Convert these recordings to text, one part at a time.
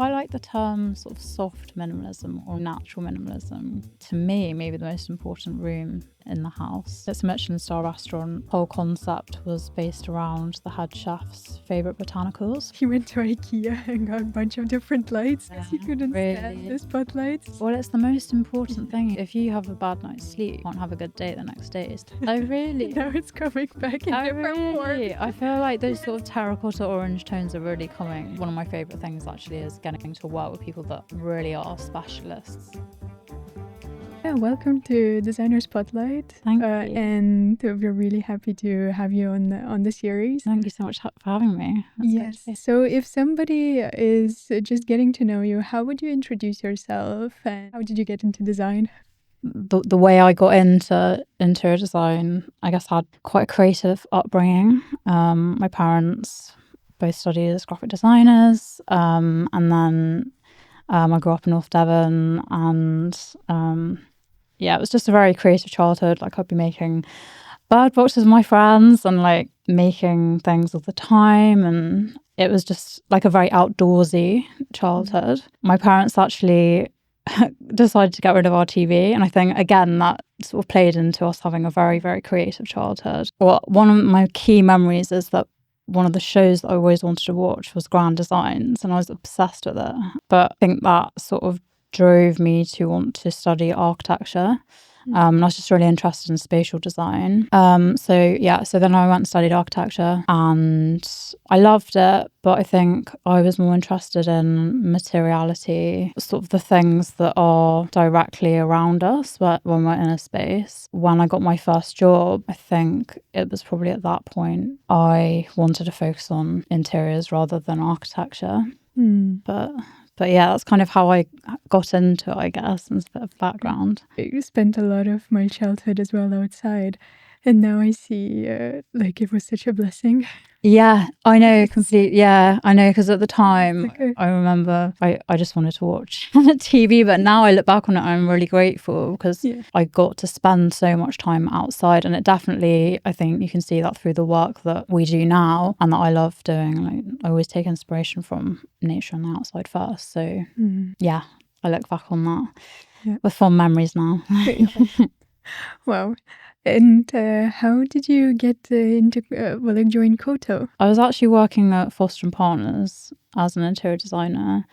quite like the term sort of soft minimalism or natural minimalism. To me, maybe the most important room in the house. It's a Michelin-starred restaurant. The whole concept was based around the head chef's favourite botanicals. You went to IKEA and got a bunch of different lights because you couldn't stand the spotlights. Well, it's the most important thing. If you have a bad night's sleep, you won't have a good day the next day. Oh, really? Now it's coming back in different forms. I feel like those sort of terracotta orange tones are really coming. One of my favourite things actually is getting to work with people that really are specialists. Yeah, welcome to Designer Spotlight. Thank you. And we're really happy to have you on the series. Thank you so much for having me. Yes. So if somebody is just getting to know you, how would you introduce yourself and how did you get into design? The way I got into interior design, I guess, had quite a creative upbringing. My parents both studied as graphic designers, and then I grew up in North Devon, and it was just a very creative childhood. Like, I'd be making bird boxes with my friends and like making things all the time, and it was just like a very outdoorsy childhood. My parents actually decided to get rid of our TV, and I think again that sort of played into us having a very, very creative childhood. Well, one of my key memories is that one of the shows that I always wanted to watch was Grand Designs, and I was obsessed with it. But I think that sort of drove me to want to study architecture. I was just really interested in spatial design. So then I went and studied architecture, and I loved it, but I think I was more interested in materiality, sort of the things that are directly around us when we're in a space. When I got my first job, I think it was probably at that point I wanted to focus on interiors rather than architecture. But yeah, that's kind of how I got into it, I guess, and a bit of background. I spent a lot of my childhood as well outside, and now I see like it was such a blessing. Yeah, I know completely. Yeah, I know, because at the time I remember I just wanted to watch TV, but now I look back on it, I'm really grateful because I got to spend so much time outside, and it definitely, I think you can see that through the work that we do now and that I love doing. Like, I always take inspiration from nature and the outside first. So yeah, I look back on that with fond memories now. Wow. And how did you get into join Koto? I was actually working at Foster & Partners as an interior designer,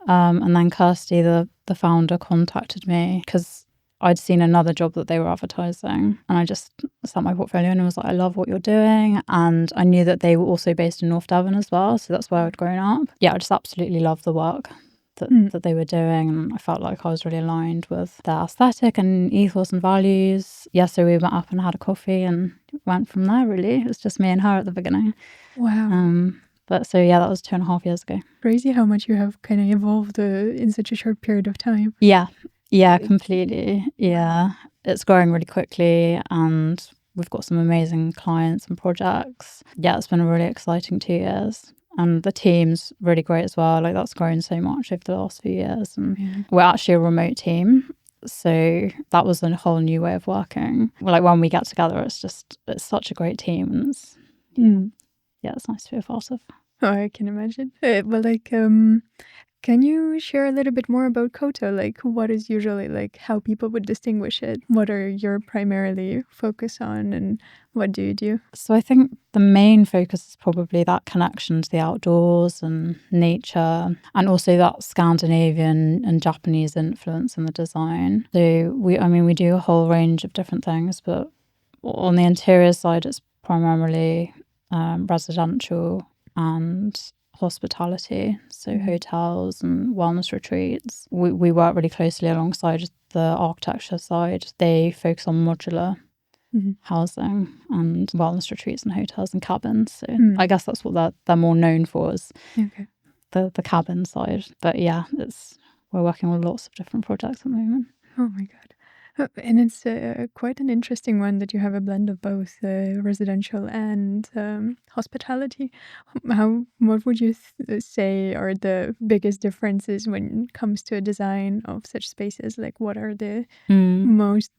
and then Kirsty, the founder, contacted me because I'd seen another job that they were advertising, and I just sent my portfolio and was like, I love what you're doing. And I knew that they were also based in North Devon as well, so that's where I'd grown up. Yeah, I just absolutely loved the work that they were doing, and I felt like I was really aligned with their aesthetic and ethos and values. Yeah, so we went up and had a coffee and went from there, really. It was just me and her at the beginning. Wow. But so yeah, that was 2.5 years ago. Crazy how much you have kind of evolved in such a short period of time. Yeah, completely. Yeah, it's growing really quickly, and we've got some amazing clients and projects. Yeah, it's been a really exciting 2 years. And the team's really great as well. Like, that's grown so much over the last few years. And we're actually a remote team. So that was a whole new way of working. Like, when we get together, it's such a great team. And it's nice to be a part of. Oh, I can imagine. Can you share a little bit more about Koto? Like, what is usually, like, how people would distinguish it? What are your primarily focus on, and what do you do? So I think the main focus is probably that connection to the outdoors and nature, and also that Scandinavian and Japanese influence in the design. So we do a whole range of different things, but on the interior side, it's primarily residential and hospitality, so hotels and wellness retreats. We work really closely alongside the architecture side. They focus on modular housing and wellness retreats and hotels and cabins. So I guess that's what they're more known for, is the cabin side. But yeah, we're working on lots of different projects at the moment. Oh my God. And it's quite an interesting one that you have a blend of both residential and hospitality. What would you say are the biggest differences when it comes to a design of such spaces? Like, what are the most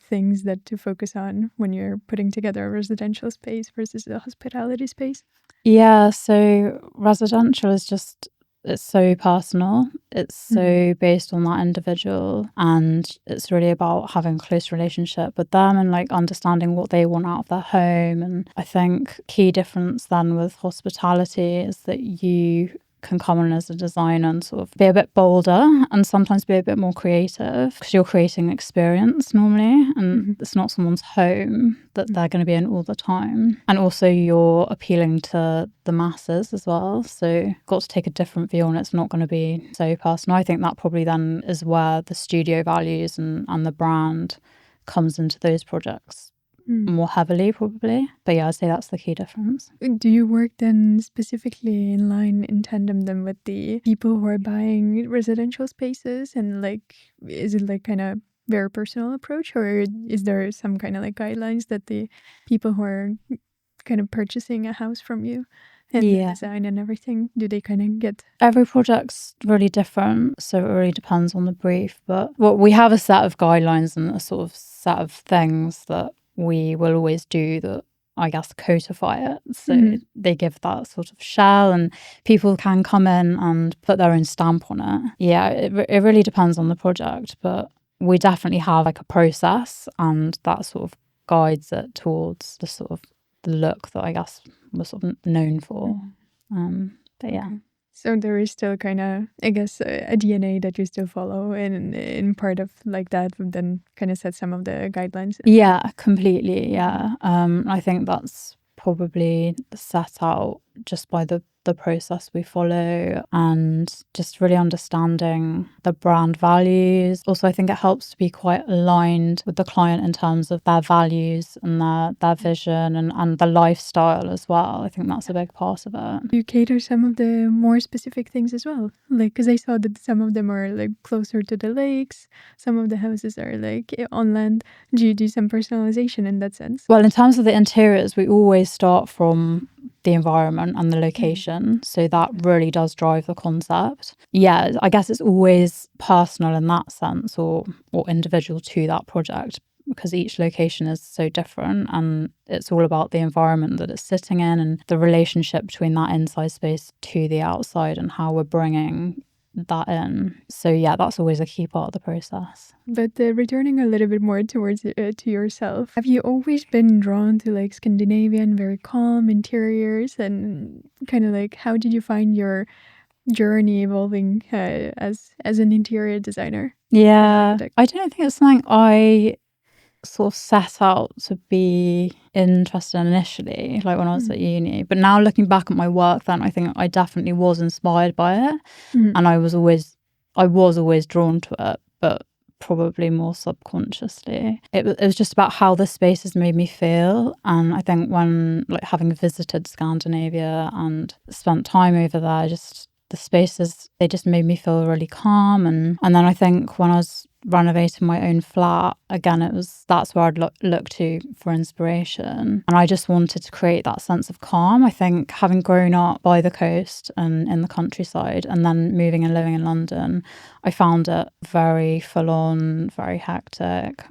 things that to focus on when you're putting together a residential space versus a hospitality space? Yeah, so residential is just it's so personal. It's so based on that individual, and it's really about having a close relationship with them and like understanding what they want out of their home. And I think key difference then with hospitality is that you can come in as a designer and sort of be a bit bolder and sometimes be a bit more creative because you're creating an experience normally, and it's not someone's home that they're going to be in all the time. And also you're appealing to the masses as well, so got to take a different view on it. It's not going to be so personal. I think that probably then is where the studio values and the brand comes into those projects more heavily probably. But yeah, I'd say that's the key difference. Do you work then specifically in tandem then with the people who are buying residential spaces, and like is it like kind of very personal approach, or is there some kind of like guidelines that the people who are kind of purchasing a house from you and the design and everything, do they kind of get? Every project's really different, so it really depends on the brief. But we have a set of guidelines and a sort of set of things that we will always do that I guess codify it. So they give that sort of shell, and people can come in and put their own stamp on it. Yeah, it really depends on the project, but we definitely have like a process, and that sort of guides it towards the sort of the look that I guess we're sort of known for. But yeah. So there is still kind of, I guess, a DNA that you still follow in part of like that, but then kind of set some of the guidelines. Yeah, completely. Yeah. I think that's probably set out just by the process we follow, and just really understanding the brand values. Also, I think it helps to be quite aligned with the client in terms of their values and their vision and the lifestyle as well. I think that's a big part of it. You cater some of the more specific things as well, like because I saw that some of them are like closer to the lakes, some of the houses are like on land. Do you do some personalization in that sense? Well, in terms of the interiors, we always start from the environment and the location, so that really does drive the concept. Yeah, I guess it's always personal in that sense, or individual to that project, because each location is so different, and it's all about the environment that it's sitting in and the relationship between that inside space to the outside and how we're bringing that in. So yeah, that's always a key part of the process. But returning a little bit more towards to yourself, have you always been drawn to like Scandinavian, very calm interiors, and kind of like how did you find your journey evolving as an interior designer? Yeah, I don't think it's something I sort of set out to be interested in initially, like when I was at uni. But now looking back at my work then, I think I definitely was inspired by it. And I was always drawn to it, but probably more subconsciously. It was just about how the spaces made me feel. And I think when like having visited Scandinavia and spent time over there, just the spaces, they just made me feel really calm. And then I think when I was renovating my own flat, again, that's where I'd look to for inspiration, and I just wanted to create that sense of calm. I think having grown up by the coast and in the countryside, and then moving and living in London, I found it very full on, very hectic,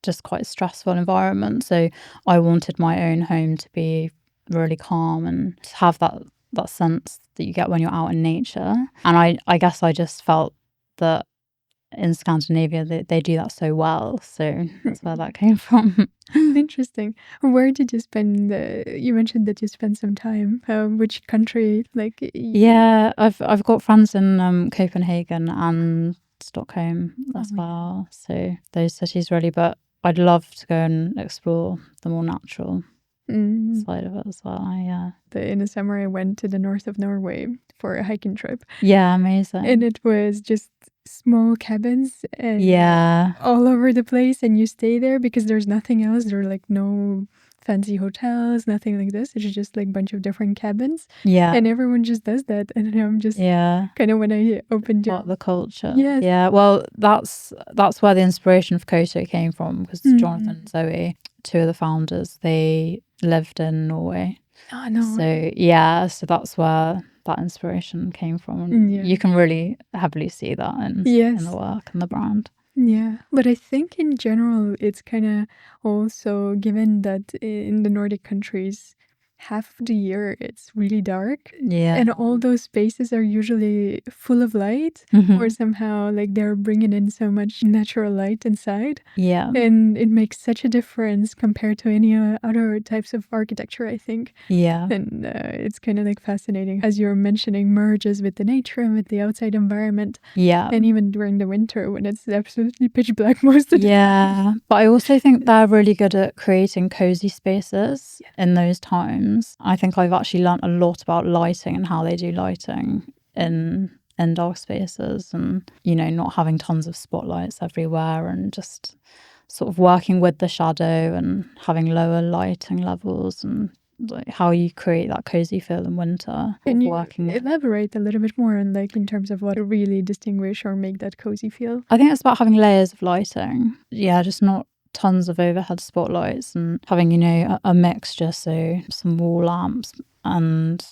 just quite a stressful environment. So I wanted my own home to be really calm and to have that sense that you get when you're out in nature. And I guess I just felt that in Scandinavia they do that so well, so that's where that came from. Interesting. Where did you spend you mentioned that you spent some time, which country, like? Yeah, I've got friends in Copenhagen and Stockholm as well, so those cities really, but I'd love to go and explore the more natural side of it as well. Yeah, in the summer I went to the north of Norway for a hiking trip. Yeah, amazing. And it was just small cabins and yeah, all over the place, and you stay there because there's nothing else. There are like no fancy hotels, nothing like this. It's just like a bunch of different cabins. Yeah, and everyone just does that. And I'm just kind of when I opened part of the culture. Yes. Yeah, well, that's where the inspiration for Koto came from, because Jonathan and Zoe, two of the founders, they lived in Norway. Oh no. So yeah, so that's where that inspiration came from. And you can really heavily see that in the work and the brand. Yeah, but I think in general it's kind of also given that in the Nordic countries half of the year it's really dark. Yeah. And all those spaces are usually full of light, or somehow like they're bringing in so much natural light inside. Yeah. And it makes such a difference compared to any other types of architecture, I think. Yeah. And it's kind of like fascinating, as you're mentioning, merges with the nature and with the outside environment. Yeah. And even during the winter when it's absolutely pitch black most of the time. Yeah. But I also think they're really good at creating cozy spaces in those times. I think I've actually learnt a lot about lighting and how they do lighting in dark spaces, and, you know, not having tons of spotlights everywhere, and just sort of working with the shadow and having lower lighting levels, and like how you create that cozy feel in winter. Can you working with. elaborate a little bit more on, like, in terms of what really distinguish or make that cozy feel? I think it's about having layers of lighting. Yeah, just not tons of overhead spotlights, and having, you know, a mixture, so some wall lamps and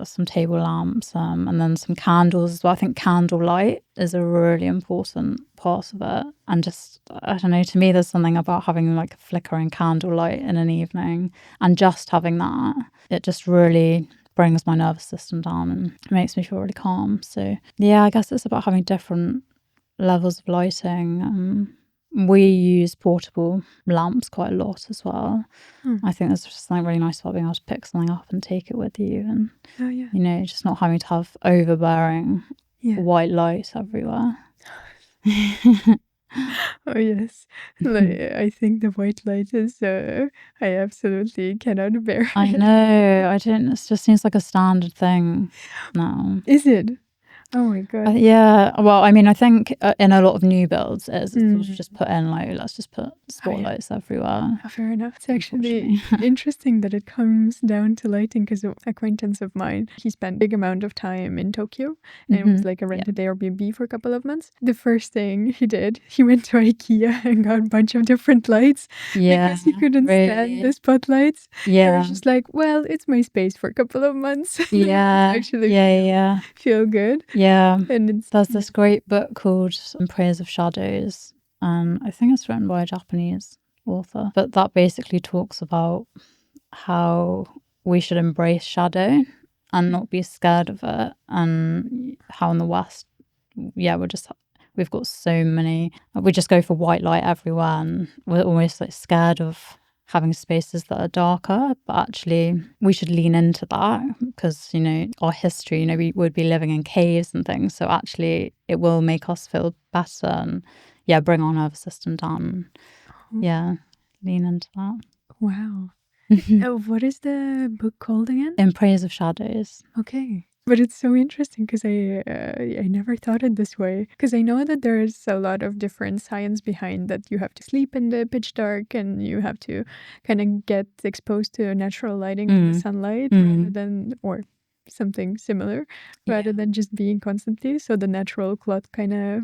some table lamps, and then some candles as well. I think candlelight is a really important part of it. And just, I don't know, to me there's something about having like a flickering candlelight in an evening, and just having that, it just really brings my nervous system down and makes me feel really calm. So yeah, I guess it's about having different levels of lighting. We use portable lamps quite a lot as well. I think there's just something really nice about being able to pick something up and take it with you, and you know, just not having to have overbearing white light everywhere. Oh yes, like, I think the white light is I absolutely cannot bear it. I know, it just seems like a standard thing now. Is it? Oh my god. Yeah, well, I mean, I think in a lot of new builds it's sort of just put in like, let's just put spotlights everywhere. Oh, fair enough. It's actually interesting that it comes down to lighting, because an acquaintance of mine, he spent a big amount of time in Tokyo, and it was like a rented Airbnb for a couple of months. The first thing he did, he went to IKEA and got a bunch of different lights, because he couldn't stand the spotlights. He was just like, well, it's my space for a couple of months. Actually feel good. Yeah. And there's this great book called Praise of Shadows, and I think it's written by a Japanese author, but that basically talks about how we should embrace shadow and not be scared of it, and how in the West, we've got so many, we just go for white light everywhere, and we're almost like scared of having spaces that are darker. But actually we should lean into that, because, you know, our history, you know, we would be living in caves and things, so actually it will make us feel better, and bring our nervous system down. Lean into that. Wow. What is the book called again? In Praise of Shadows. Okay. But it's so interesting, because I never thought it this way. Because I know that there's a lot of different science behind that. You have to sleep in the pitch dark, and you have to kind of get exposed to natural lighting and the sunlight, rather than, or something similar, rather than just being constantly. So the natural clock kind of...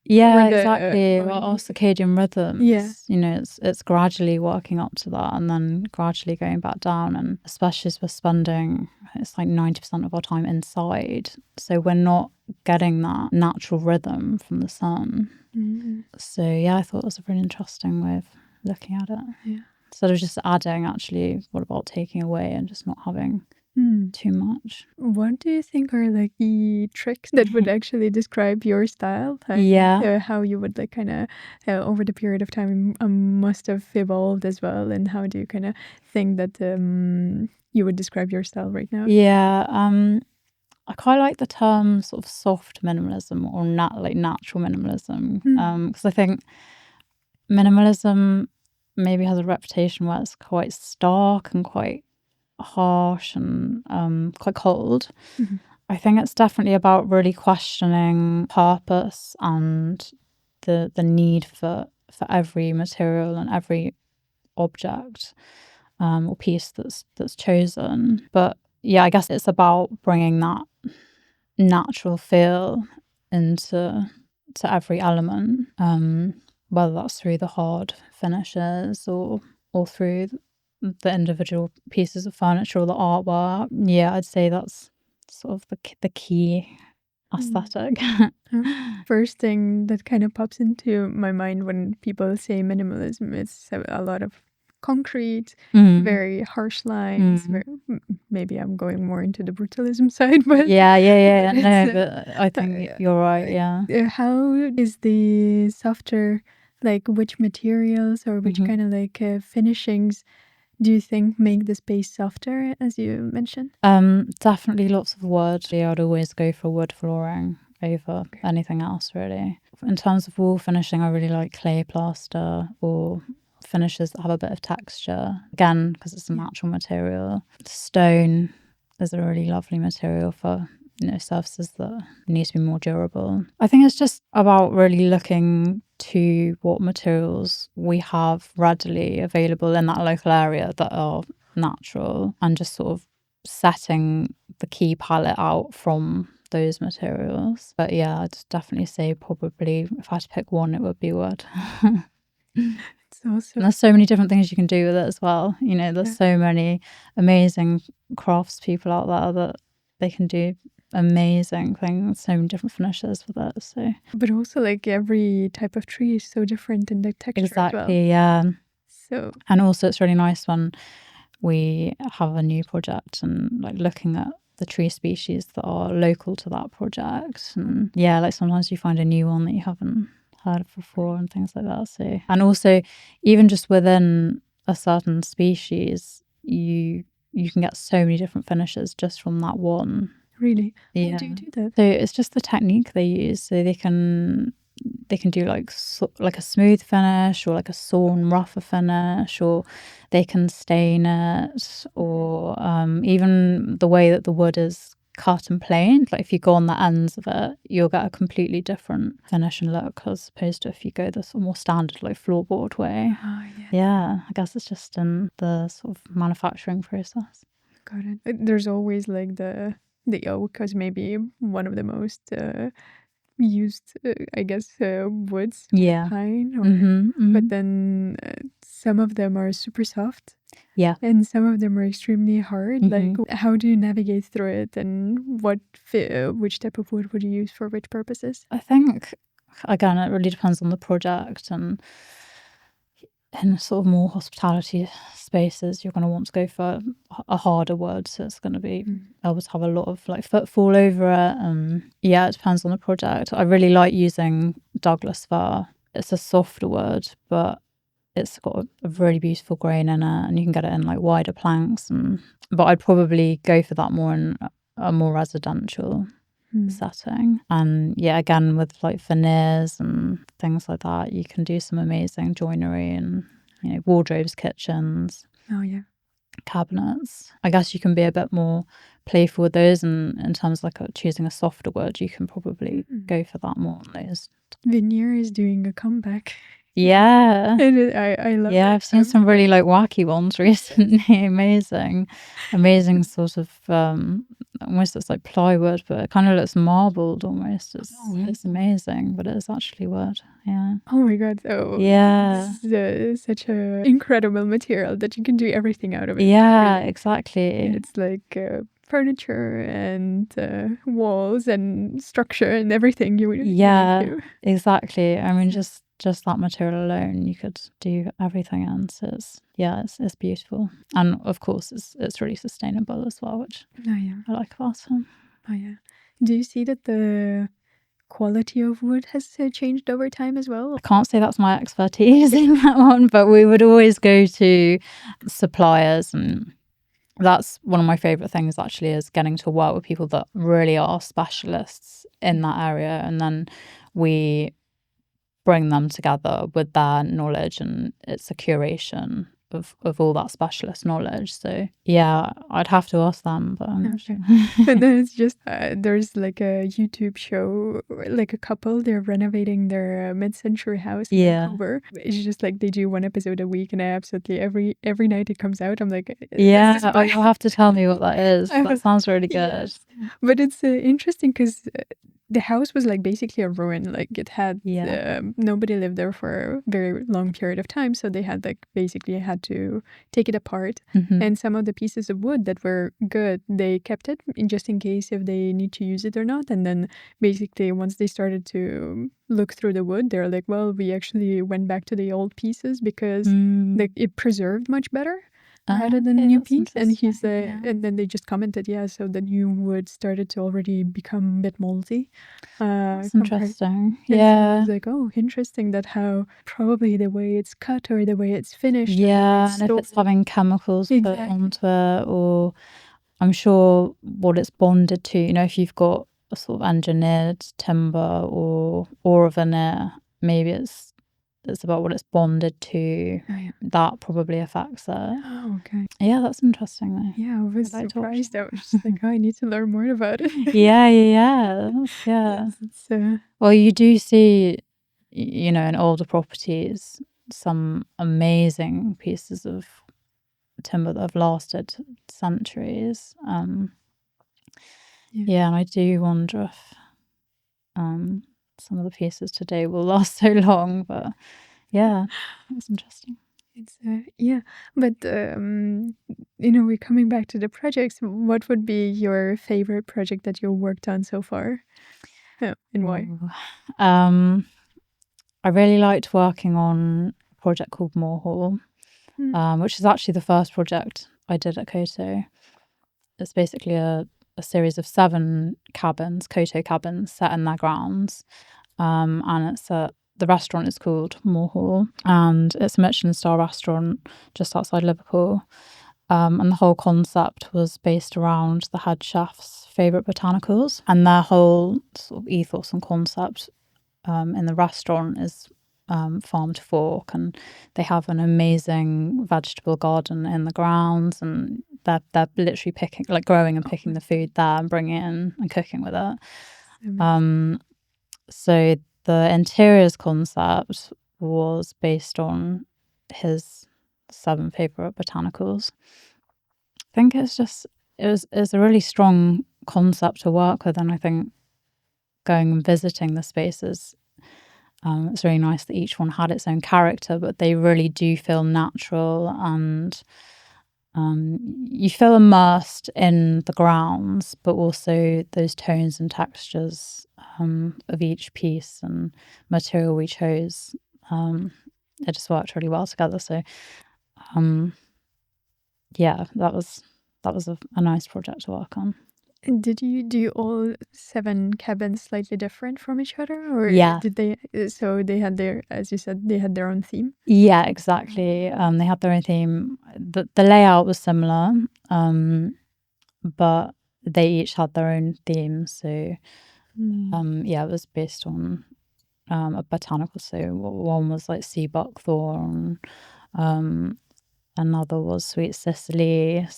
exactly. Our circadian rhythms, you know, it's gradually working up to that, and then gradually going back down. And especially as we're spending, it's like 90% of our time inside, so we're not getting that natural rhythm from the sun. So I thought it was a really interesting way of looking at it. Instead of just adding, actually, what about taking away and just not having too much? What do you think are like the tricks that would actually describe your style? How you would like kind of over the period of time must have evolved as well, and how do you kind of think that you would describe your style right now? I quite like the term sort of soft minimalism, or natural minimalism, because I think minimalism maybe has a reputation where it's quite stark and quite harsh and quite cold. I think it's definitely about really questioning purpose and the need for every material and every object or piece that's chosen. But I guess it's about bringing that natural feel into every element, whether that's through the hard finishes or through the individual pieces of furniture or the artwork. I'd say that's sort of the key aesthetic. First thing that kind of pops into my mind when people say minimalism is a lot of concrete, Mm. very harsh lines. Maybe I'm going more into the brutalism side, but Yeah. but No, it's, but I think you're right. Yeah. how is the softer, like which materials or which Mhm. kind of like finishings do you think make the space softer, as you mentioned? Definitely lots of wood. Yeah, I'd always go for wood flooring over anything else, really. In terms of wall finishing, I really like clay plaster or finishes that have a bit of texture. Again, because it's a natural material. Stone is a really lovely material for surfaces that need to be more durable. I think it's just about really looking to what materials we have readily available in that local area that are natural and just sort of setting the key palette out from those materials. But yeah, I'd definitely say probably if I had to pick one, it would be wood. It's also And there's so many different things you can do with it as well. There's so many amazing craftspeople out there that they can do amazing things, so many different finishes with it. So but also like every type of tree is so different in the texture as well. exactly, yeah. So And also it's really nice when we have a new project and like looking at the tree species that are local to that project. And yeah, like sometimes you find a new one that you haven't heard of before and things like that. So, and also even just within a certain species, you can get so many different finishes just from that one. really, Yeah. how do you do that? So it's just the technique they use. So they can do like a smooth finish or like a sawn rougher finish, or they can stain it, or even the way that the wood is cut and planed. Like if you go on the ends of it, you'll get a completely different finish and look as opposed to if you go the sort of more standard like floorboard way. Oh, Yeah, I guess it's just in the sort of manufacturing process. Got it. There's always like the oak as maybe one of the most used, I guess, woods. Yeah. Pine, or Mm-hmm. but then some of them are super soft. Yeah. And some of them are extremely hard. Mm-hmm. Like, how do you navigate through it, and which type of wood would you use for which purposes? I think, again, it really depends on the project, and in sort of more hospitality spaces, you're going to want to go for a harder wood, so it's going to be able to have a lot of like footfall over it. Yeah, it depends on the project. I really like using Douglas fir. It's a softer wood, but it's got a really beautiful grain in it, and you can get it in like wider planks. But I'd probably go for that more in a more residential setting. And yeah, again, with like veneers and things like that, you can do some amazing joinery and wardrobes, kitchens, cabinets. I guess you can be a bit more playful with those, and in terms of like choosing a softer wood, you can probably go for that more on those. Veneer is doing a comeback. Yeah. And I love it. Yeah, I've seen some really like wacky ones recently. Amazing sort of almost looks like plywood, but it kind of looks marbled almost. It's amazing, but it's actually wood. Yeah. Oh my god! So yeah, this is such a incredible material that you can do everything out of it. Yeah, really. exactly. It's like furniture and walls and structure and everything you would do. Exactly. I mean, just that material alone, you could do everything in. So it's beautiful, and of course, it's really sustainable as well, which I like about it. Oh yeah. Do you see that the quality of wood has changed over time as well? I can't say that's my expertise in that one, but we would always go to suppliers, and that's one of my favorite things actually, is getting to work with people that really are specialists in that area, and then we bring them together with their knowledge, and it's a curation of all that specialist knowledge. So yeah, I'd have to ask them, but I'm not sure. And then it's just there's like a YouTube show, like a couple, they're renovating their mid-century house in Vancouver. It's just like they do one episode a week, and I absolutely every night it comes out, I'm like, you'll have to tell me what that is. That sounds really good. But it's interesting because the house was like basically a ruin. Like it had nobody lived there for a very long period of time, so they had like basically had to take it apart. And some of the pieces of wood that were good, they kept it just in case if they need to use it or not. And then basically once they started to look through the wood, they're like, well, we actually went back to the old pieces because like it preserved much better rather than a new piece. And he's and then they just commented, so the new wood started to already become a bit moldy. That's interesting. And so I was like, oh, interesting that how probably the way it's cut or the way it's finished. And if it's having chemicals put onto it, or I'm sure what it's bonded to, you know, if you've got a sort of engineered timber or a veneer, maybe it's about what it's bonded to. That probably affects it. Oh, okay. Yeah, that's interesting though. Yeah, I was surprised. I was just like, oh, I need to learn more about it. Yeah. Yes, well, you do see, you know, in older properties, some amazing pieces of timber that have lasted centuries. And I do wonder if some of the pieces today will last so long, but it's interesting. It's but we're coming back to the projects. What would be your favorite project that you worked on so far, and why? I really liked working on a project called Mohaul, which is actually the first project I did at Koto. It's basically a series of 7 cabins, Koto cabins, set in their grounds. And it's the restaurant is called Mohaul, and it's a Michelin-starred restaurant just outside Liverpool. And the whole concept was based around the head chef's favourite botanicals, and their whole sort of ethos and concept in the restaurant is farm to fork, and they have an amazing vegetable garden in the grounds, and they're literally picking, like growing and picking the food there and bringing it in and cooking with it. So the interiors concept was based on his 7 favourite botanicals. I think it's a really strong concept to work with, and I think going and visiting the spaces, it's really nice that each one had its own character, but they really do feel natural, and you feel immersed in the grounds, but also those tones and textures of each piece and material we chose. It just worked really well together. So that was a nice project to work on. And do all 7 cabins slightly different from each other, or did they? So they had their, as you said, they had their own theme. Yeah, exactly. They had their own theme. The layout was similar, but they each had their own theme. So it was based on a botanical. So one was like sea buckthorn, another was sweet Sicily.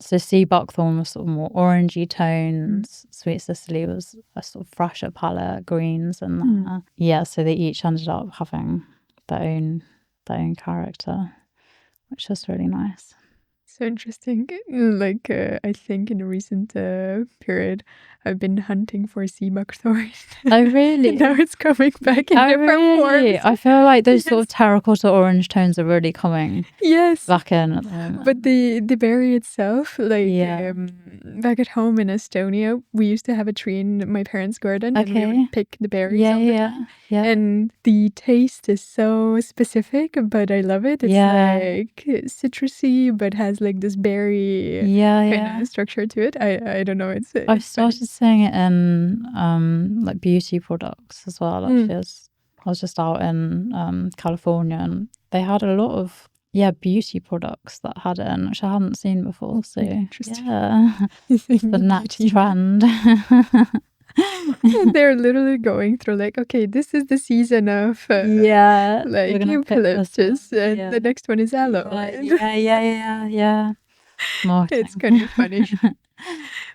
So sea buckthorn was sort of more orangey tones. Sweet Sicily was a sort of fresher palette, greens, and so they each ended up having their own character, which was really nice. So interesting. Like I think in a recent period, I've been hunting for sea buckthorn. Oh really? Now it's coming back in different forms. I feel like those sort of terracotta orange tones are really coming back in at the moment. But the berry itself, like back at home in Estonia, we used to have a tree in my parents' garden, and we would pick the berries all the time. And the taste is so specific, but I love it. It's like citrusy, but has like this berry kind of structure to it. I don't know. I've started seeing it in like beauty products as well. Actually, I was just out in California, and they had a lot of beauty products that had it in, which I hadn't seen before. So the next trend. They're literally going through like, okay, this is the season of like eucalyptus, and the next one is aloe. It's kind of funny.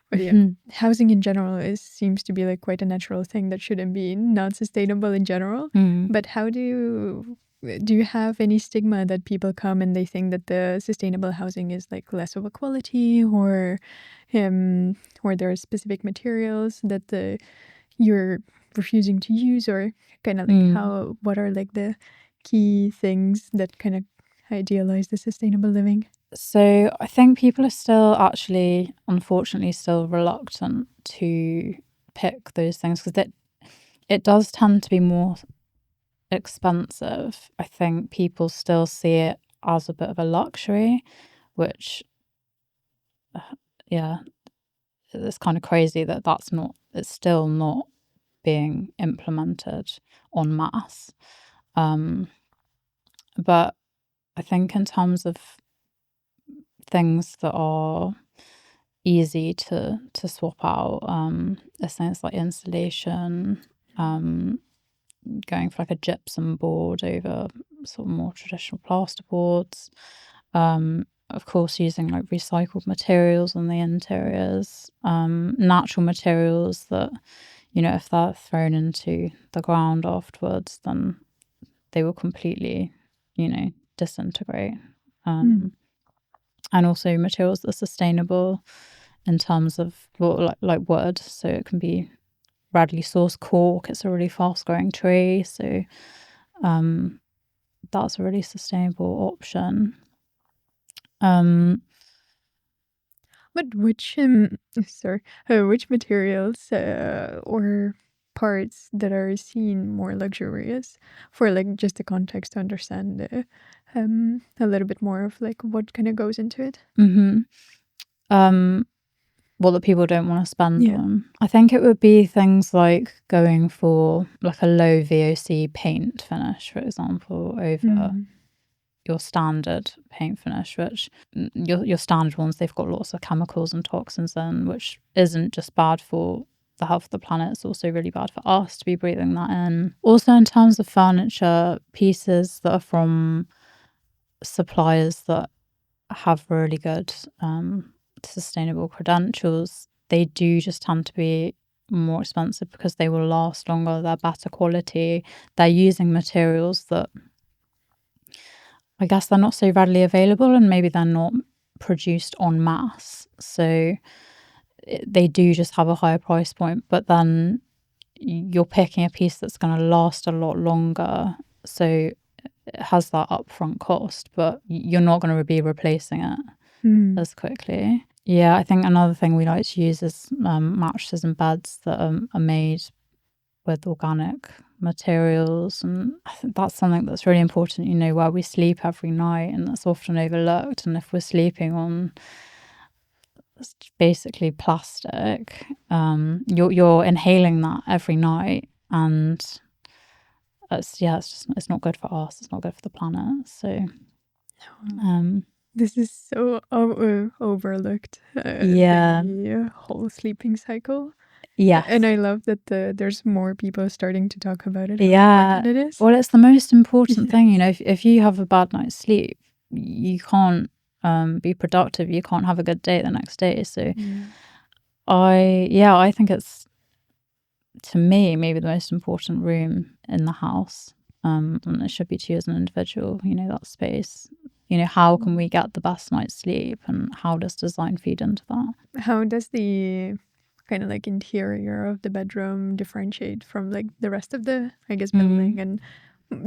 But housing in general seems to be like quite a natural thing that shouldn't be not sustainable in general. But how do you have any stigma that people come and they think that the sustainable housing is like less of a quality, or there are specific materials that you're refusing to use, or kind of like what are like the key things that kind of idealize the sustainable living? So I think people are still actually, unfortunately, still reluctant to pick those things because it does tend to be more expensive. I think people still see it as a bit of a luxury, which, yeah, it's kind of crazy that it's still not being implemented en masse. But I think in terms of things that are easy to swap out, there's things like insulation, going for like a gypsum board over sort of more traditional plaster boards. Of course, using like recycled materials on the interiors, natural materials that, if they're thrown into the ground afterwards, then they will completely, disintegrate. And also materials that are sustainable in terms of like wood, so it can be readily sourced cork. It's a really fast growing tree, so that's a really sustainable option. But which which materials or parts that are seen more luxurious, for like just the context to understand a little bit more of like what kind of goes into it? What that people don't want to spend on. I think it would be things like going for like a low VOC paint finish, for example, over your standard paint finish, which your standard ones, they've got lots of chemicals and toxins in, which isn't just bad for the health of the planet, it's also really bad for us to be breathing that in. Also, in terms of furniture, pieces that are from suppliers that have really good sustainable credentials, they do just tend to be more expensive because they will last longer, they're better quality, they're using materials that I guess they're not so readily available, and maybe they're not produced en masse, so they do just have a higher price point, but then you're picking a piece that's going to last a lot longer, so it has that upfront cost, but you're not going to be replacing it as quickly. Yeah, I think another thing we like to use is mattresses and beds that are made with organic materials, and I think that's something that's really important, where we sleep every night, and that's often overlooked. And if we're sleeping on basically plastic, you're inhaling that every night, and it's not good for us, it's not good for the planet. So this is so overlooked. The whole sleeping cycle. Yeah, and I love that there's more people starting to talk about it. Yeah, it is. Well, it's the most important thing. If you have a bad night's sleep, you can't be productive. You can't have a good day the next day. So, I think it's, to me, maybe the most important room in the house. And it should be to you as an individual. That space. How can we get the best night's sleep, and how does design feed into that? How does the kind of like interior of the bedroom differentiate from like the rest of the, I guess, building? And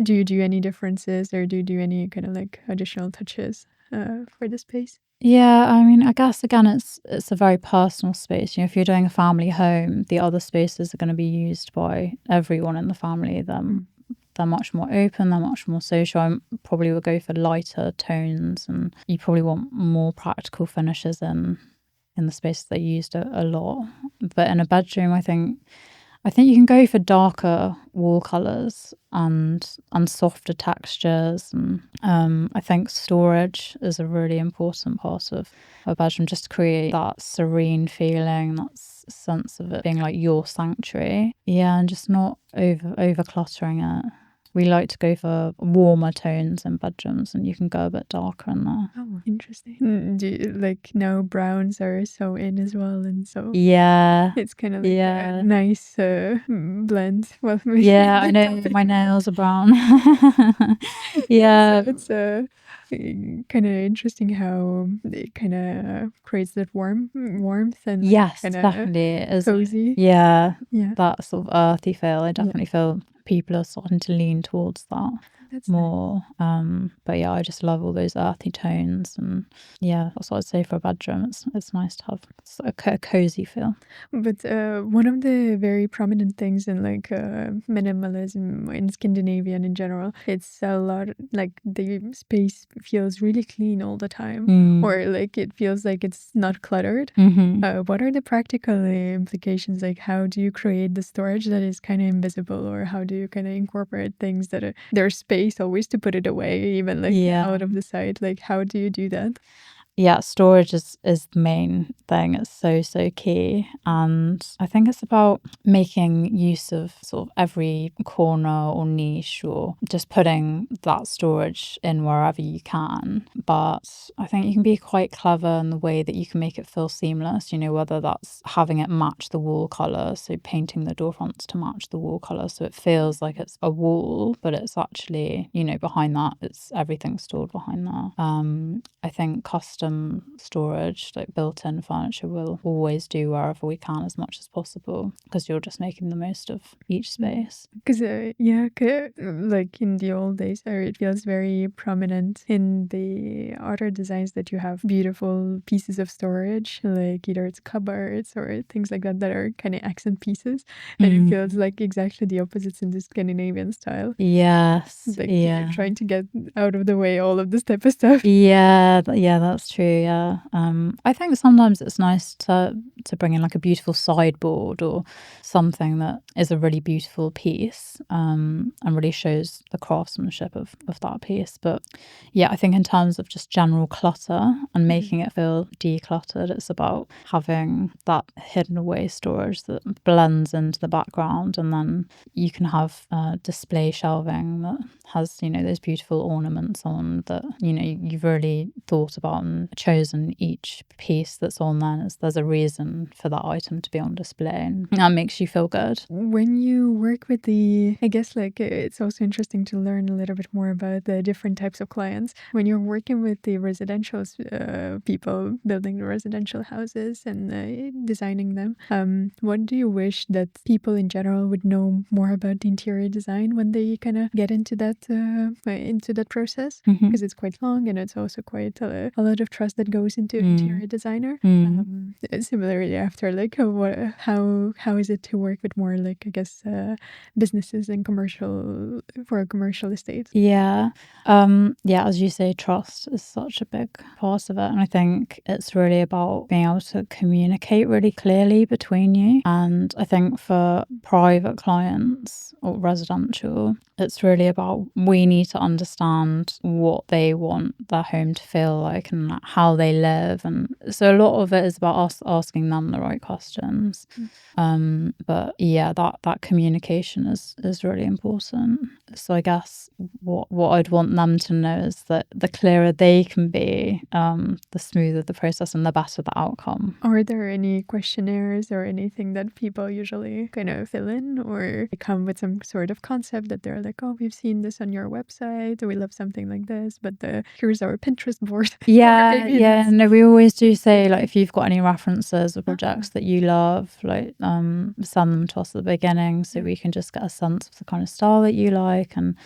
do you do any differences, or do you do any kind of like additional touches for the space? Yeah, I mean, I guess again, it's a very personal space. If you're doing a family home, the other spaces are going to be used by everyone in the family. They're much more open, they're much more social. I probably would go for lighter tones, and you probably want more practical finishes in the spaces they used a lot. But in a bedroom, I think you can go for darker wall colours and softer textures. And I think storage is a really important part of a bedroom, just to create that serene feeling, that sense of it being like your sanctuary. Yeah, and just not over cluttering it. We like to go for warmer tones in bedrooms, and you can go a bit darker in there. Oh, interesting. Do you, like, now browns are so in as well, and so it's kind of like a nice blend. Well, I know my nails are brown. So it's kind of interesting how it kind of creates that warmth and Yes, kind of definitely. It is. cozy. Yeah, Yeah, that sort of earthy feel. I definitely feel people are starting to lean towards that that's more. But yeah, I just love all those earthy tones, and yeah, that's what I'd say for a bedroom. It's nice to have a cozy feel. But one of the very prominent things in like minimalism in Scandinavian in general, it's a lot like the space feels really clean all the time, or like it feels like it's not cluttered. What are the practical implications? Like, how do you create the storage that is kind of invisible, or how do you kind of incorporate things that there's space always to put it away, even like out of the sight? Like, how do you do that? Yeah, storage is the main thing. It's so key. And I think it's about making use of sort of every corner or niche, or just putting that storage in wherever you can. But I think you can be quite clever in the way that you can make it feel seamless, whether that's having it match the wall colour, so painting the door fronts to match the wall colour so it feels like it's a wall, but it's actually, behind that, it's everything stored behind that. I think custom storage, like built-in furniture, will always do wherever we can as much as possible, because you're just making the most of each space. Because like in the old days, it feels very prominent in the other designs that you have beautiful pieces of storage, like either it's cupboards or things like that are kind of accent pieces, and it feels like exactly the opposites in the Scandinavian style. Yes, like trying to get out of the way all of this type of stuff. Yeah, that's true. Yeah, I think sometimes it's nice to bring in like a beautiful sideboard or something that is a really beautiful piece, and really shows the craftsmanship of that piece. But yeah, I think in terms of just general clutter and making it feel decluttered, it's about having that hidden away storage that blends into the background, and then you can have display shelving that has those beautiful ornaments on that you've really thought about and chosen each piece that's on there. There's a reason for that item to be on display, and that makes you feel good. When you work with I guess like it's also interesting to learn a little bit more about the different types of clients. When you're working with the residential people building the residential houses and designing them, what do you wish that people in general would know more about the interior design when they kind of get into that process? Because it's quite long, and it's also quite a lot of trust that goes into interior designer. Similarly, after like how is it to work with more like, I guess, businesses and for a commercial estate? Yeah, as you say, trust is such a big part of it, and I think it's really about being able to communicate really clearly between you. And I think for private clients or residential, it's really about, we need to understand what they want their home to feel like and how they live, and so a lot of it is about us asking them the right questions. But yeah, that communication is really important. So I guess what I'd want them to know is that the clearer they can be, the smoother the process and the better the outcome. Are there any questionnaires or anything that people usually kind of fill in, or they come with some sort of concept that they're like, oh, we've seen this on your website, or we love something like this, but here's our Pinterest board. Yeah. No, we always do say, like, if you've got any references or projects that you love, like, send them to us at the beginning so we can just get a sense of the kind of style that you like. And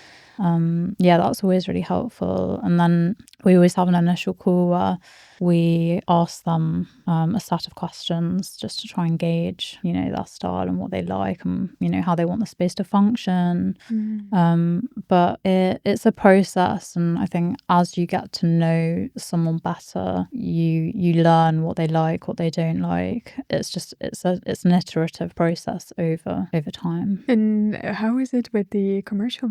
that's always really helpful. And then we always have an initial call where we ask them a set of questions just to try and gauge, their style and what they like, and how they want the space to function. But it's a process, and I think as you get to know someone better, you learn what they like, what they don't like. It's an iterative process over time. And how is it with the commercial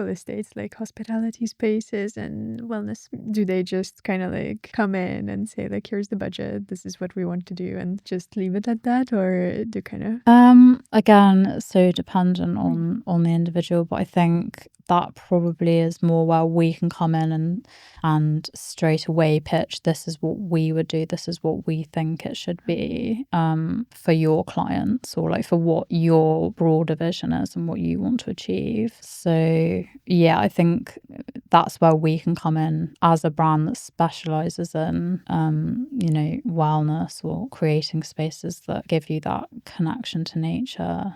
estates, like hospitality spaces and wellness? Do they just kind of like come in and say like, here's the budget, this is what we want to do, and just leave it at that, or do kind of again, it's so dependent on the individual, but I think that probably is more where we can come in and straight away pitch, this is what we would do, this is what we think it should be, for your clients, or like for what your broader vision is and what you want to achieve. So yeah, I think that's where we can come in as a brand that specializes in, wellness or creating spaces that give you that connection to nature.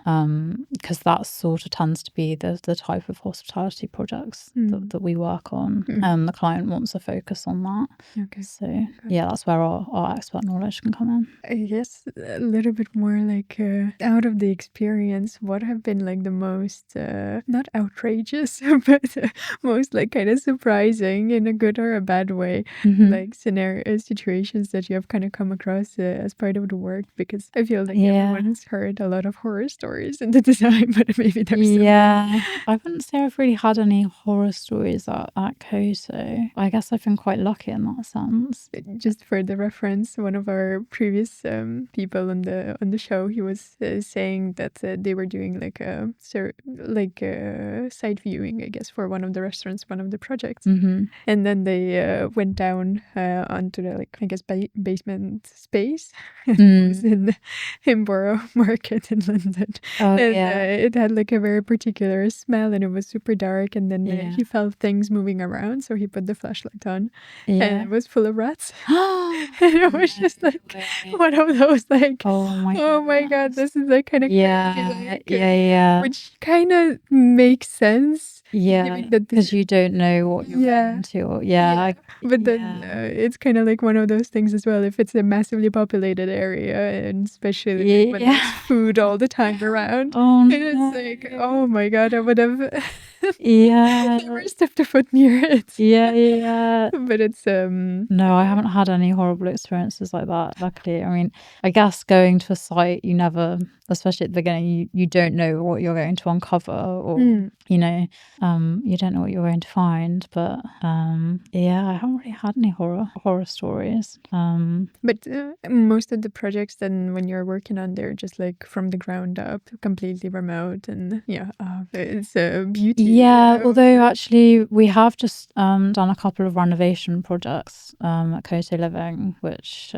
Because that sort of tends to be the type of hospitality projects that we work on. The client wants a focus on that. Okay. So yeah, that's where our expert knowledge can come in. I guess a little bit more like out of the experience, what have been like the most not outrageous, but most like kind of surprising in a good or a bad way, like situations that you have kind of come across as part of the work? Because I feel like everyone's heard a lot of horror stories in the design, but maybe there's I wouldn't say I've really had any horror stories at Koto. I guess I've been quite lucky in that sense. Just for the reference, one of our previous people on the show, he was saying that they were doing like a site viewing, I guess, for one of the restaurants, one of the projects, and then they went down onto the basement space. It was in Borough Market in London, it had like a very particular smell, and it was super dark. And then he felt things moving around, so he put the flashlight on, and it was full of rats. And it was just like one of those like, oh my god, this is like kind of crazy, which kind of makes sense. Because you don't know what you're going to. But then it's kind of like one of those things as well. If it's a massively populated area, and especially when there's food all the time around, and it's like, oh my god, I would have never stepped a foot near it. But it's no, I haven't had any horrible experiences like that, luckily. I mean, I guess going to a site, you never, especially at the beginning, you don't know what you're going to uncover, or you don't know what you're going to find. But I haven't really had any horror stories. But most of the projects then, when you're working on, they're just like from the ground up, completely remote, and it's a beauty. Although actually we have just done a couple of renovation projects at Koto Living, which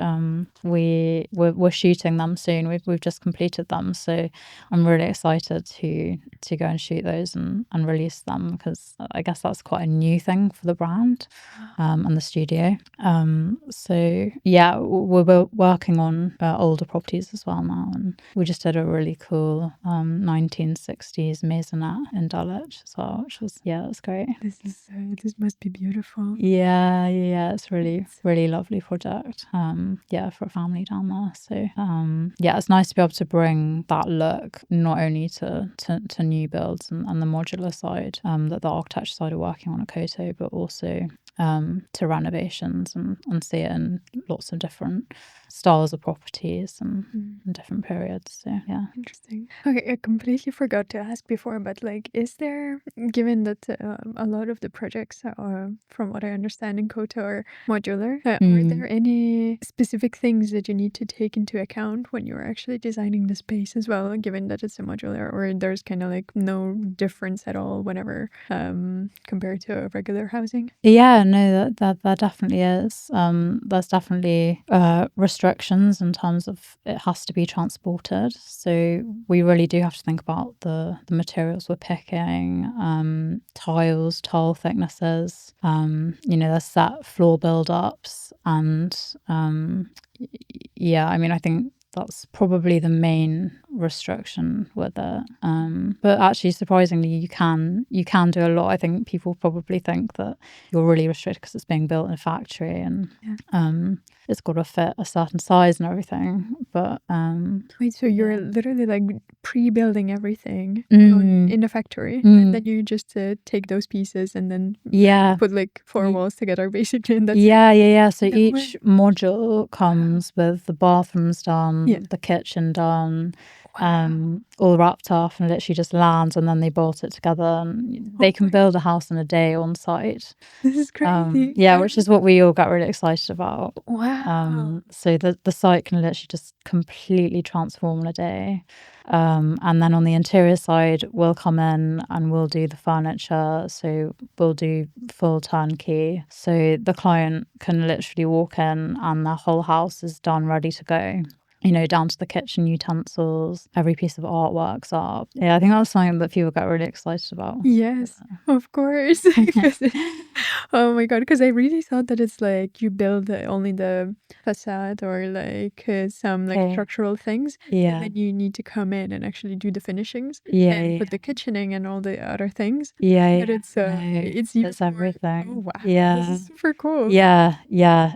we're shooting them soon. We've just completed them, so I'm really excited to go and shoot those and release them, because I guess that's quite a new thing for the brand and the studio. We're working on older properties as well now, and we just did a really cool 1960s maisonette in Dulwich as well, which was it's great. This must be beautiful. It's really lovely project for a family down there. So it's nice to be able to bring that look not only to new builds and the modular side that the architecture side are working on at Koto, but also to renovations and see it in lots of different styles of properties and different periods. So interesting. Okay, I completely forgot to ask before, but like, is there, given that a lot of the projects are, from what I understand in Koto, are modular, are there any specific things that you need to take into account when you're actually designing the space as well, given that it's a modular, or there's kind of like no difference at all whenever compared to a regular housing? No, that definitely is. There's definitely restrictions in terms of it has to be transported. So we really do have to think about the materials we're picking, tile thicknesses, there's set floor build-ups, and I mean, I think that's probably the main restriction with it. But actually, surprisingly, you can do a lot. I think people probably think that you're really restricted because it's being built in a factory and it's got to fit a certain size and everything. But wait, so you're literally like pre-building everything in a factory, and then you just take those pieces and then put like 4 walls together, basically. And that's So each module comes with the bathrooms done, the kitchen done, all wrapped up, and literally just lands, and then they bolt it together, and they can build a house in a day on site. This is crazy. Which is what we all got really excited about. Wow. So the site can literally just completely transform in a day. And then on the interior side, we'll come in and we'll do the furniture. So we'll do full turnkey. So the client can literally walk in and the whole house is done, ready to go. down to the kitchen utensils, every piece of artwork's up. Yeah, I think that's something that people get really excited about. Yes, of course. Oh my god, because I really thought that it's like you build only the facade or like some like Okay. structural things, Yeah. and then you need to come in and actually do the finishings Yeah, and yeah, put the kitchening and all the other things. yeah, But it's no, it's even it's more, everything. oh wow, this Yeah. is super cool. Yeah,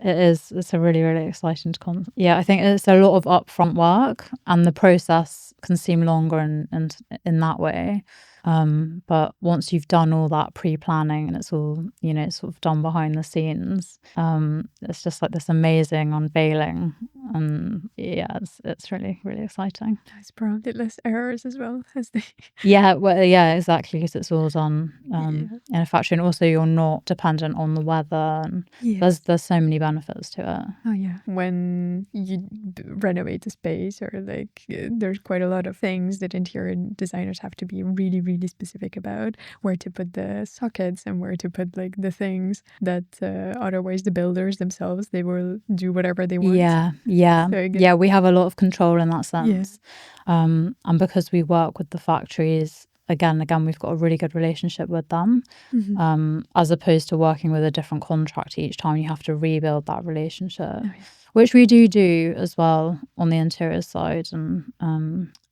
it is. It's a really, really exciting I think it's a lot of upfront work, and the process can seem longer and in that way. But once you've done all that pre-planning and it's all, it's sort of done behind the scenes, it's just like this amazing unveiling. And yeah, it's really, really exciting. It's probably less errors as well as they. Yeah, well, yeah, exactly, because it's all done Yeah. in a factory, and also you're not dependent on the weather, and Yes. there's so many benefits to it. Oh yeah, when you renovate a space or like there's quite a lot of things that interior designers have to be really, really specific about where to put the sockets and where to put like the things that otherwise the builders themselves, they will do whatever they want. Yeah, So we have a lot of control in that sense. Yeah. And because we work with the factories, again, we've got a really good relationship with them. Mhm. As opposed to working with a different contract each time, you have to rebuild that relationship, Oh, yeah. which we do as well on the interior side. And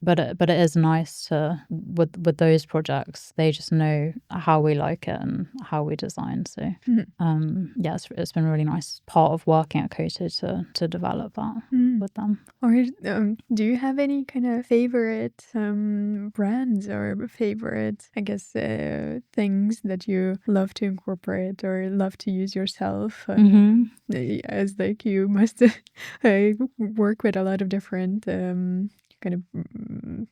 but it is nice to with those projects, they just know how we like it and how we design. So Mhm. yeah, it's been a really nice part of working at Koto to develop that with them. Or do you have any kind of favorite brands or favorite, I guess, things that you love to incorporate or love to use yourself? As like you must work with a lot of different kind of,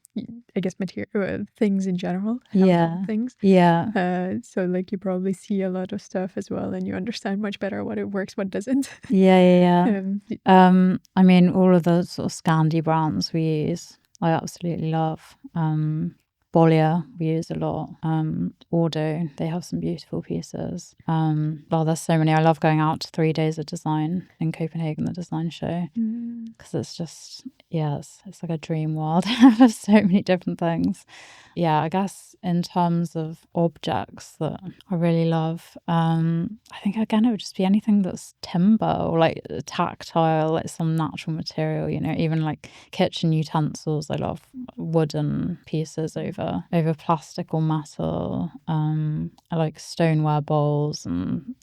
I guess, material things in general, household things. Yeah. So like you probably see a lot of stuff as well, and you understand much better what it works, what doesn't. Yeah. Um, I mean, all of the sort of Scandi brands we use, I absolutely love. Bolia we use a lot. Ordo, they have some beautiful pieces. Well, there's so many. I love going out to 3 days of design in Copenhagen, the design show, because it's just, it's like a dream world. There's so many different things. Yeah, I guess in terms of objects that I really love, I think again it would just be anything that's timber or like tactile, like some natural material, even like kitchen utensils. I love wooden pieces over plastic or metal. I like stoneware bowls and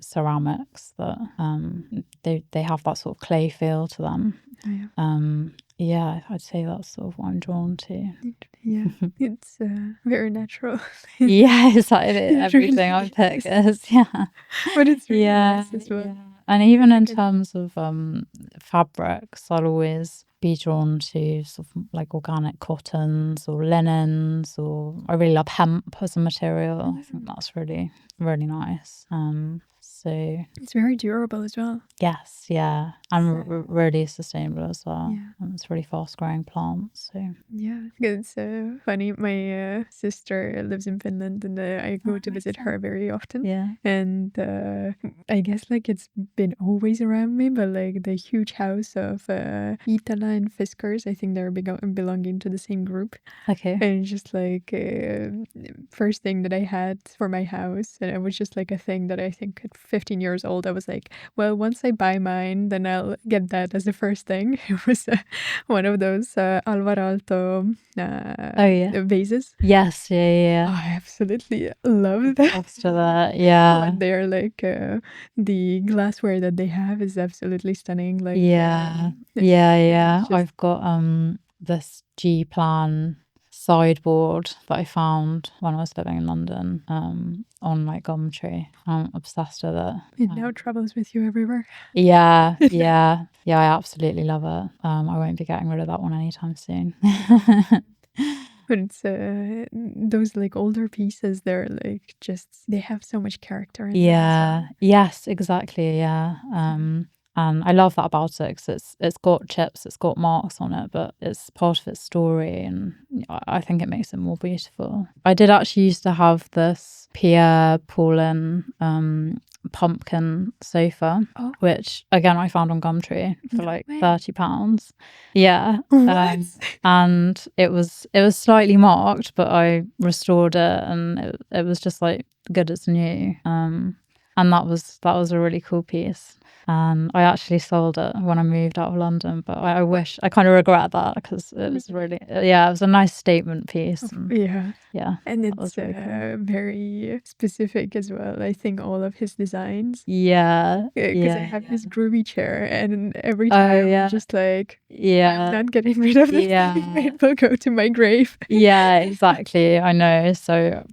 ceramics that they have that sort of clay feel to them. Yeah, I'd say that's sort of what I'm drawn to. Yeah, it's very natural. Yeah, it's like It everything really I pick is. is, But it's really yeah, nice as well. yeah. And even in Okay. terms of fabrics, I'll always be drawn to sort of like organic cottons or linens, or I really love hemp as a material. I think that's really, really nice. So It's very durable as well. yes, yeah, and really sustainable as well. Yeah. And it's really fast growing plants. So Yeah, it's funny. My sister lives in Finland, and I go to visit her very often. yeah, And I guess like it's been always around me, but like the huge house of Itala and Fiskars, I think they're belonging to the same group. okay. And just like first thing that I had for my house, and it was just like a thing that I think at 15 years old, I was like, well, once I buy mine, then I'll get that as the first thing. It was one of those Alvar Aalto vases. Yes, yeah. I absolutely love that. After that, yeah. When they're like the glassware that they have is absolutely stunning. Like Yeah. just- I've got this G plan sideboard that I found when I was living in London on like Gumtree. I'm obsessed with it. It now travels with you everywhere. Yeah, I absolutely love it. I won't be getting rid of that one anytime soon. But it's those like older pieces, they're like just, they have so much character in them as well. Yes, exactly, yeah. And I love that about it, because it's got chips, it's got marks on it, but it's part of its story, and I think it makes it more beautiful. I did actually used to have this Pierre Paulin pumpkin sofa, Oh. which again I found on Gumtree for No like way. £30. Yeah. What? And it was slightly marked, but I restored it and it was just like good as new. And that was a really cool piece. And I actually sold it when I moved out of London, but I wish, I kind of regret that because it was really, it was a nice statement piece. And Yeah. And that was it's really cool. very specific as well. I think all of his designs. Yeah. Because I Yeah. have this groovy chair, and every Oh, time yeah. I'm just like, Yeah. I'm not getting rid of this. Yeah. It will go to my grave. Yeah, exactly. I know. So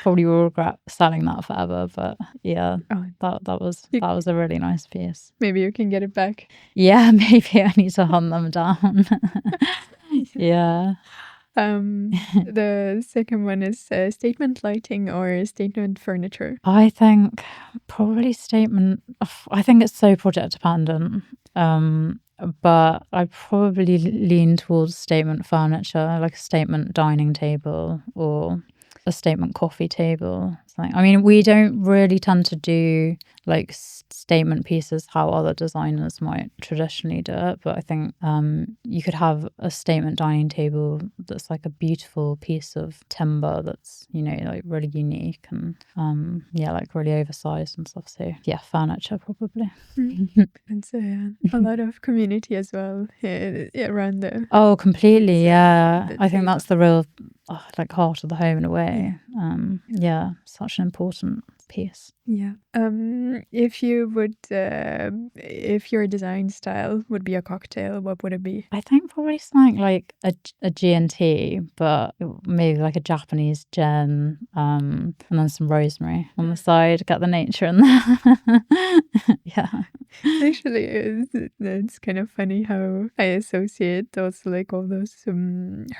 probably will regret selling that forever. But yeah, Oh, that was a really nice piece. maybe you can get it back. Yeah, maybe I need to hunt them down. Yeah. The second one is statement lighting or statement furniture. I think probably statement. I think it's so project dependent. But I probably lean towards statement furniture, like a statement dining table or a statement coffee table. I mean, we don't really tend to do like statement pieces how other designers might traditionally do it, but I think you could have a statement dining table that's like a beautiful piece of timber that's, you know, like really unique and like really oversized and stuff. So yeah, furniture probably. It's a lot of community as well around the. Oh, completely. Yeah, I think table. that's the real like heart of the home in a way. Yeah, such an important piece. Yeah. If you would, if your design style would be a cocktail, what would it be? I think probably something like a G&T, but maybe like a Japanese gin, and then some rosemary on the side. Get the nature in there. Yeah. Actually, it's kind of funny how I associate those like all those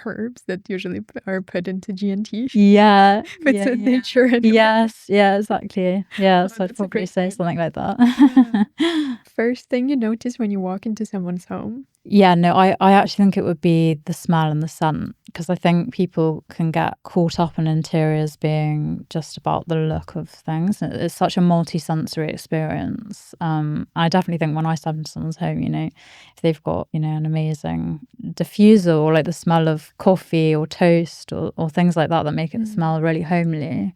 herbs that usually are put into G&T. Yeah. With yeah, nature. And Yes. Yeah. Exactly. Yeah. So I'd that's a probably great say point. something like that. First thing you notice when you walk into someone's home. Yeah, no, I actually think it would be the smell and the scent because I think people can get caught up in interiors being just about the look of things. It's such a multi-sensory experience. I definitely think when I step into someone's home, you know, if they've got, you know, an amazing diffuser or like the smell of coffee or toast or things like that make it smell really homely.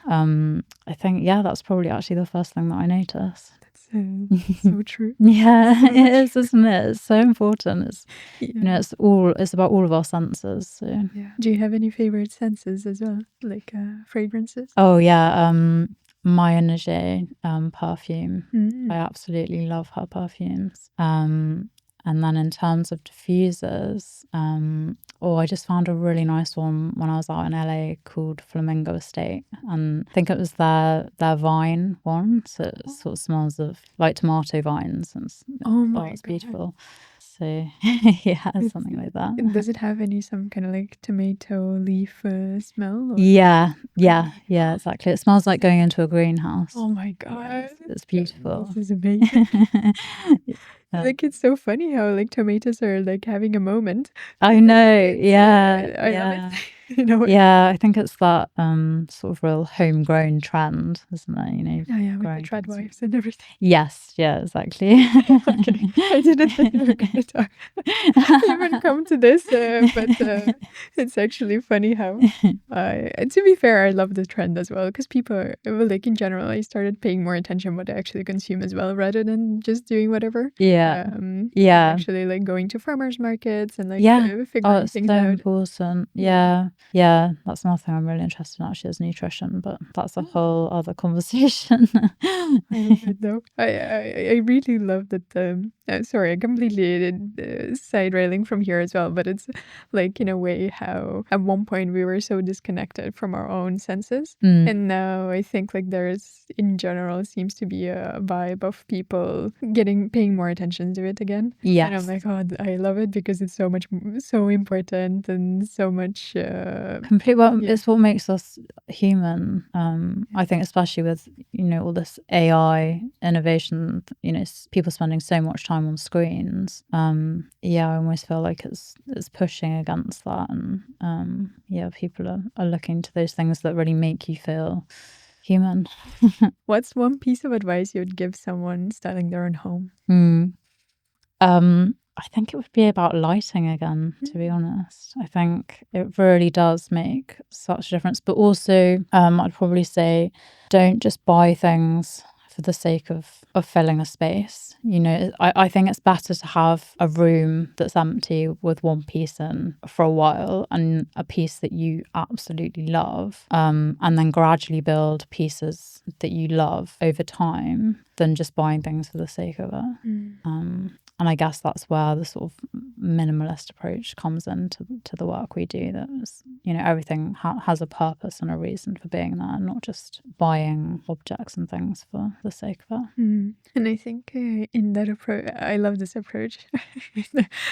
I think, yeah, that's probably actually the first thing that I notice. So true. Yeah, So it is, isn't it? It's so important. It's Yeah. you know, it's about all of our senses. So. Yeah. Do you have any favorite senses as well, like fragrances? Oh yeah, Maya Nage perfume. Mm. I absolutely love her perfumes. And then in terms of diffusers, I just found a really nice one when I was out in LA called Flamingo Estate, and I think it was their vine one. So it sort of smells of like tomato vines, and it's beautiful. So yeah, something like that. Does it have some kind of like tomato leaf smell? Or? Yeah, exactly. It smells like going into a greenhouse. Oh my god, it's beautiful. This is amazing. Like it's so funny how like tomatoes are like having a moment. I know. Yeah, I love it. You know. Yeah, I think it's that sort of real homegrown trend, isn't it? You know. Yeah, with the tradwives and everything. Yes, yeah, exactly. Okay, I didn't think we were going to even come to this, but it's actually funny how. To be fair, I love the trend as well because people are like in general. I started paying more attention what I actually consume as well, rather than just doing whatever. Yeah. Actually, like going to farmers markets and like figuring things so out. Important. Yeah, that's another thing I'm really interested in actually is nutrition, but that's a whole other conversation. I love it though. I really love that. Sorry, I completely side railing from here as well, but it's like in a way how at one point we were so disconnected from our own senses, and now I think like there's in general seems to be a vibe of people paying more attention to it again. Yes. And I'm like, oh, I love it because it's so important and so much. It's what makes us human. I think especially with all this AI innovation, people spending so much time on screens. I almost feel like it's pushing against that, and people are looking to those things that really make you feel human. What's one piece of advice you would give someone styling their own home? I think it would be about lighting again, to be honest. I think it really does make such a difference. But also, I'd probably say don't just buy things for the sake of filling a space. You know, I think it's better to have a room that's empty with one piece in for a while and a piece that you absolutely love, and then gradually build pieces that you love over time than just buying things for the sake of it. And I guess that's where the sort of minimalist approach comes into the work we do. That is, you know, everything has a purpose and a reason for being there, not just buying objects and things for the sake of it. And I think in that approach, I love this approach.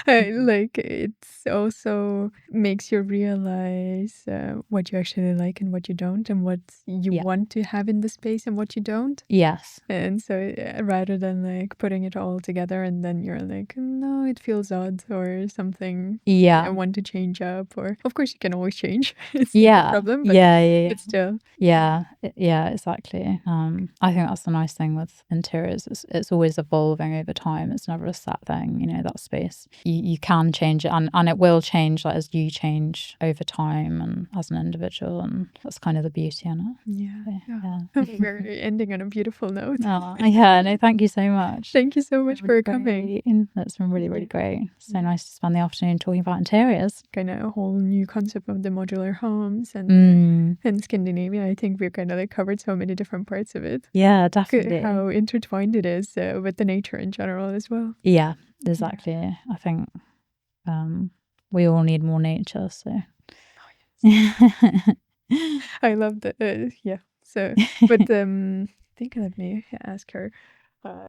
Like it's also makes you realize what you actually like and what you don't, and what you want to have in the space and what you don't. Yes. And so rather than like putting it all together and then you're like, no, it feels odd or something. I want to change up, or of course you can always change. It's not a problem, but still. Yeah, exactly. I think that's the nice thing with interiors. It's always evolving over time. It's never a set thing. You know, that space you can change it, and it will change like as you change over time and as an individual, and that's kind of the beauty in it. Yeah. We're ending on a beautiful note. No, thank you so much. Thank you so much for coming. That's been really great. So nice to spend the afternoon talking about interiors. Kind of a whole new concept of the modular homes and Scandinavia. I think we've kind of like covered so many different parts of it. Yeah, definitely. How intertwined it is with the nature in general as well. Yeah, exactly. I think we all need more nature. So I love that. So, but I think let me ask her.